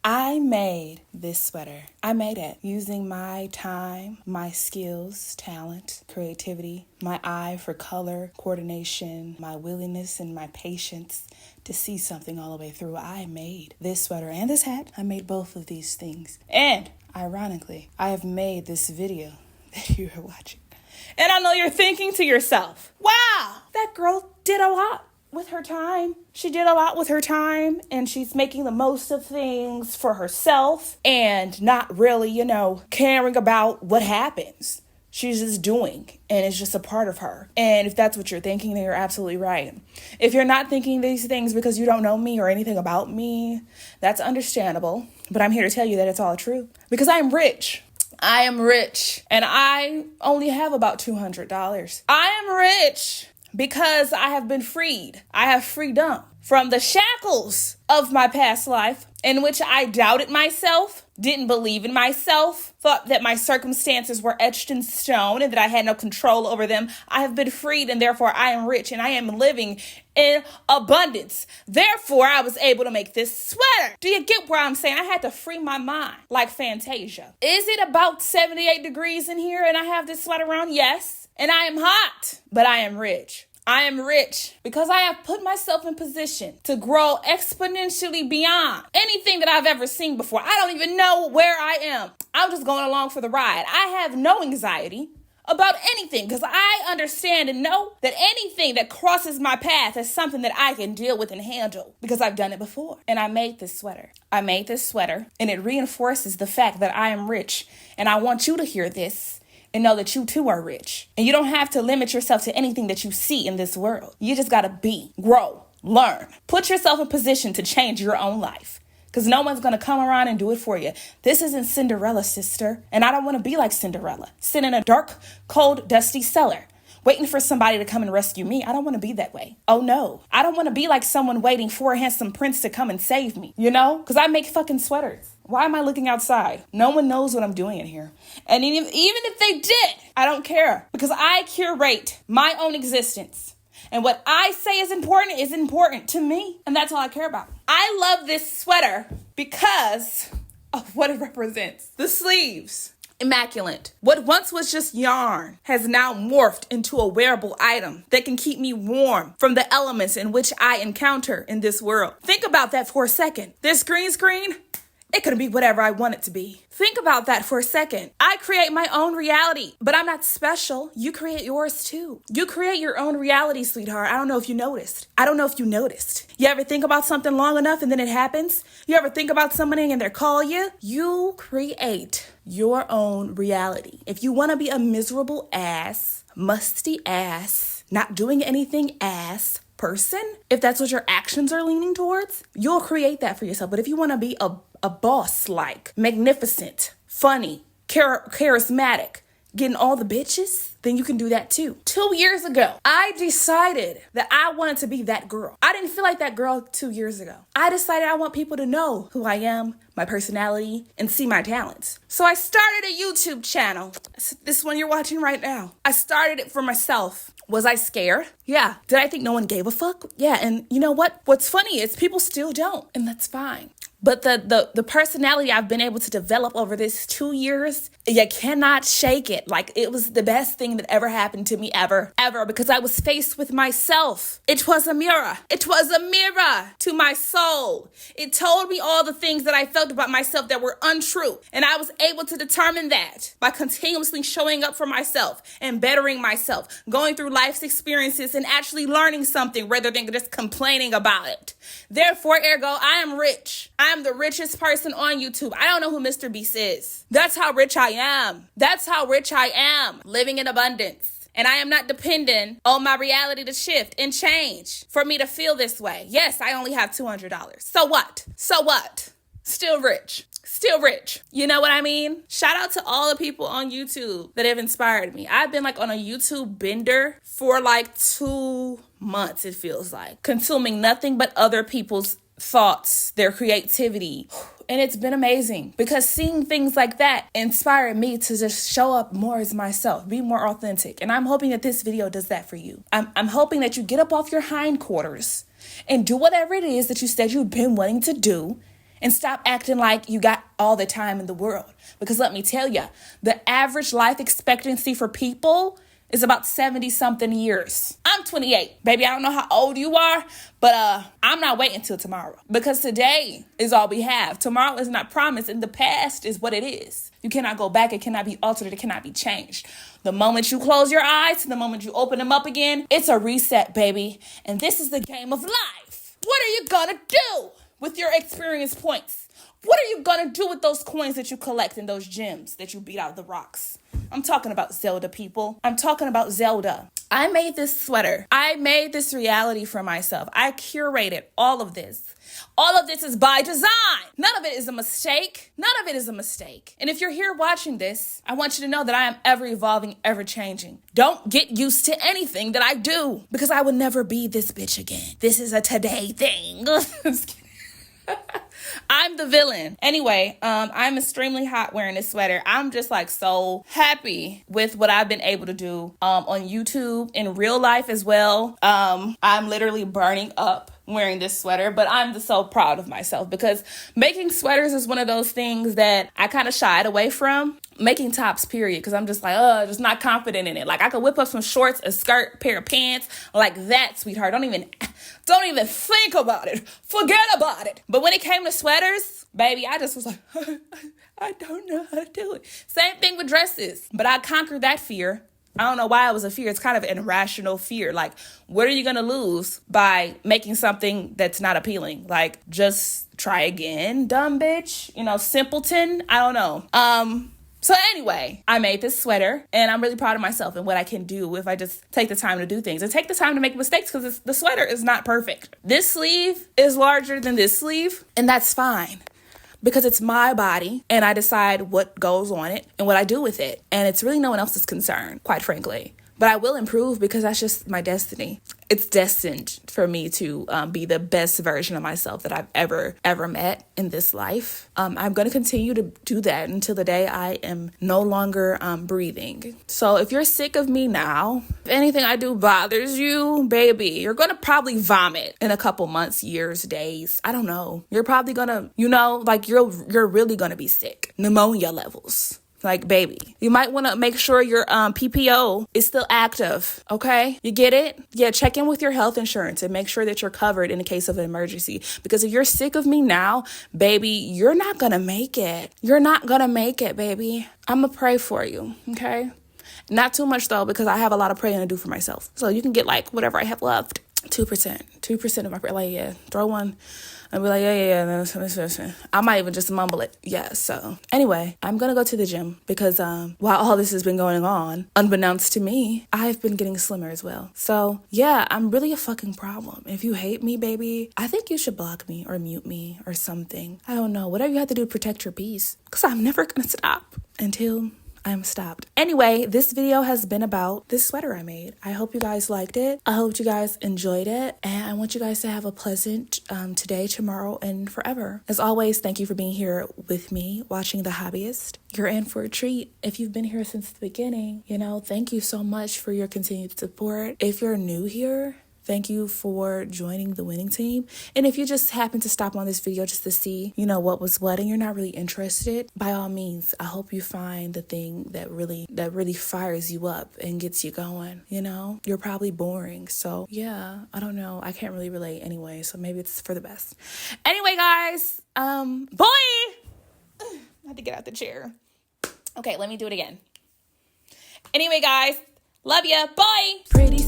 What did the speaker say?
I made this sweater. I made it using my time, my skills, talent, creativity, my eye for color, coordination, my willingness and my patience to see something all the way through. I made this sweater and this hat. I made both of these things. And ironically, I have made this video that you are watching. And I know you're thinking to yourself, wow, that girl did a lot with her time. She did a lot with her time, and she's making the most of things for herself and not really, caring about what happens. She's just doing, and it's just a part of her. And if that's what you're thinking, then you're absolutely right. If you're not thinking these things because you don't know me or anything about me, that's understandable. But I'm here to tell you that it's all true. Because I am rich. I am rich, and I only have about $200. I am rich because I have been freed. I have freedom from the shackles of my past life in which I doubted myself, didn't believe in myself, thought that my circumstances were etched in stone and that I had no control over them. I have been freed, and therefore I am rich, and I am living in abundance. Therefore, I was able to make this sweater. Do you get where I'm saying? I had to free my mind like Fantasia. Is it about 78 degrees in here and I have this sweater on? Yes. And I am hot, but I am rich. I am rich because I have put myself in position to grow exponentially beyond anything that I've ever seen before. I don't even know where I am. I'm just going along for the ride. I have no anxiety about anything because I understand and know that anything that crosses my path is something that I can deal with and handle because I've done it before. And I made this sweater. I made this sweater, and it reinforces the fact that I am rich. And I want you to hear this and know that you too are rich. And you don't have to limit yourself to anything that you see in this world. You just gotta be, grow, learn. Put yourself in position to change your own life. Because no one's gonna come around and do it for you. This isn't Cinderella, sister. And I don't wanna be like Cinderella, sit in a dark, cold, dusty cellar, waiting for somebody to come and rescue me. I don't want to be that way. Oh no. I don't want to be like someone waiting for a handsome prince to come and save me, Because I make fucking sweaters. Why am I looking outside? No one knows what I'm doing in here. And even if they did, I don't care. Because I curate my own existence. And what I say is important to me. And that's all I care about. I love this sweater because of what it represents. The sleeves. Immaculate. What once was just yarn has now morphed into a wearable item that can keep me warm from the elements in which I encounter in this world. Think about that for a second. This green screen, it could be whatever I want it to be. Think about that for a second. I create my own reality, but I'm not special. You create yours too. You create your own reality, sweetheart. I don't know if you noticed. You ever think about something long enough and then it happens? You ever think about somebody and they call you? You create your own reality. If you want to be a miserable ass, musty ass, not doing anything ass person, if that's what your actions are leaning towards, you'll create that for yourself. But if you want to be a boss-like, magnificent, funny, charismatic, getting all the bitches, then you can do that too. 2 years ago, I decided that I wanted to be that girl. I didn't feel like that girl 2 years ago. I decided I want people to know who I am, my personality, and see my talents. So I started a YouTube channel. This one you're watching right now. I started it for myself. Was I scared? Yeah. Did I think no one gave a fuck? Yeah. And you know what? What's funny is people still don't, and that's fine. But the personality I've been able to develop over this 2 years, you cannot shake it. Like, it was the best thing that ever happened to me ever, because I was faced with myself. It was a mirror. It was a mirror to my soul. It told me all the things that I felt about myself that were untrue. And I was able to determine that by continuously showing up for myself and bettering myself, going through life's experiences and actually learning something rather than just complaining about it. Therefore, ergo, I am rich. I am the richest person on YouTube. I don't know who Mr. Beast is. That's how rich I am. That's how rich I am. Living in abundance. And I am not dependent on my reality to shift and change for me to feel this way. Yes, I only have $200. So what? Still rich. You know what I mean? Shout out to all the people on YouTube that have inspired me. I've been on a YouTube bender for 2 months, it feels like. Consuming nothing but other people's thoughts, their creativity. And it's been amazing because seeing things like that inspired me to just show up more as myself, be more authentic. And I'm hoping that this video does that for you. I'm hoping that you get up off your hindquarters and do whatever it is that you said you've been wanting to do And stop acting like you got all the time in the world. Because let me tell you, the average life expectancy for people is about 70 something years. I'm 28. Baby, I don't know how old you are, but I'm not waiting till tomorrow. Because today is all we have. Tomorrow is not promised, and the past is what it is. You cannot go back. It cannot be altered. It cannot be changed. The moment you close your eyes to the moment you open them up again, it's a reset, baby. And this is the game of life. What are you gonna do with your experience points? What are you gonna do with those coins that you collect and those gems that you beat out of the rocks? I'm talking about Zelda, people. I'm talking about Zelda. I made this sweater. I made this reality for myself. I curated all of this. All of this is by design. None of it is a mistake. None of it is a mistake. And if you're here watching this, I want you to know that I am ever evolving, ever changing. Don't get used to anything that I do, because I will never be this bitch again. This is a today thing. Just kidding. I'm the villain. Anyway, I'm extremely hot wearing this sweater. I'm just like so happy with what I've been able to do on YouTube, in real life as well. I'm literally burning up wearing this sweater, but I'm just so proud of myself, because making sweaters is one of those things that I kind of shied away from. Making tops, period, because I'm just like, just not confident in it. Like, I could whip up some shorts, a skirt, pair of pants, like that, sweetheart. Don't even think about it. Forget about it. But when it came to sweaters, baby, I just was like, I don't know how to do it. Same thing with dresses, but I conquered that fear. I don't know why it was a fear. It's kind of an irrational fear. Like, what are you going to lose by making something that's not appealing? Like, just try again, dumb bitch, simpleton. I don't know. So anyway, I made this sweater, and I'm really proud of myself and what I can do if I just take the time to do things and take the time to make mistakes, because the sweater is not perfect. This sleeve is larger than this sleeve, and that's fine, because it's my body and I decide what goes on it and what I do with it. And it's really no one else's concern, quite frankly. But I will improve, because that's just my destiny. It's destined for me to be the best version of myself that I've ever met in this life. I'm going to continue to do that until the day I am no longer breathing. So if you're sick of me now, if anything I do bothers you, baby, you're going to probably vomit in a couple months, years, days. I don't know. You're probably going to, you're really going to be sick. Pneumonia levels. Like, baby, you might want to make sure your PPO is still active, okay? You get it? Yeah, check in with your health insurance and make sure that you're covered in the case of an emergency. Because if you're sick of me now, baby, you're not going to make it. You're not going to make it, baby. I'm going to pray for you, okay? Not too much, though, because I have a lot of praying to do for myself. So you can get, whatever I have left. 2% of my prayer. Yeah, throw one. I'll be like, yeah. I might even just mumble it. Yeah, so anyway, I'm going to go to the gym, because while all this has been going on, unbeknownst to me, I've been getting slimmer as well. So yeah, I'm really a fucking problem. If you hate me, baby, I think you should block me or mute me or something. I don't know. Whatever you have to do to protect your peace, because I'm never going to stop until I'm stopped. Anyway, this video has been about this sweater I made. I hope you guys liked it. I hope you guys enjoyed it. And I want you guys to have a pleasant today, tomorrow, and forever. As always, thank you for being here with me, watching The Hobbyist. You're in for a treat. If you've been here since the beginning, thank you so much for your continued support. If you're new here, thank you for joining the winning team. And if you just happen to stop on this video just to see, what was what, and you're not really interested, by all means, I hope you find the thing that really fires you up and gets you going. You're probably boring. So yeah, I don't know. I can't really relate anyway. So maybe it's for the best. Anyway, guys, boy, I had to get out the chair. Okay, let me do it again. Anyway, guys, love ya. Bye. Pretty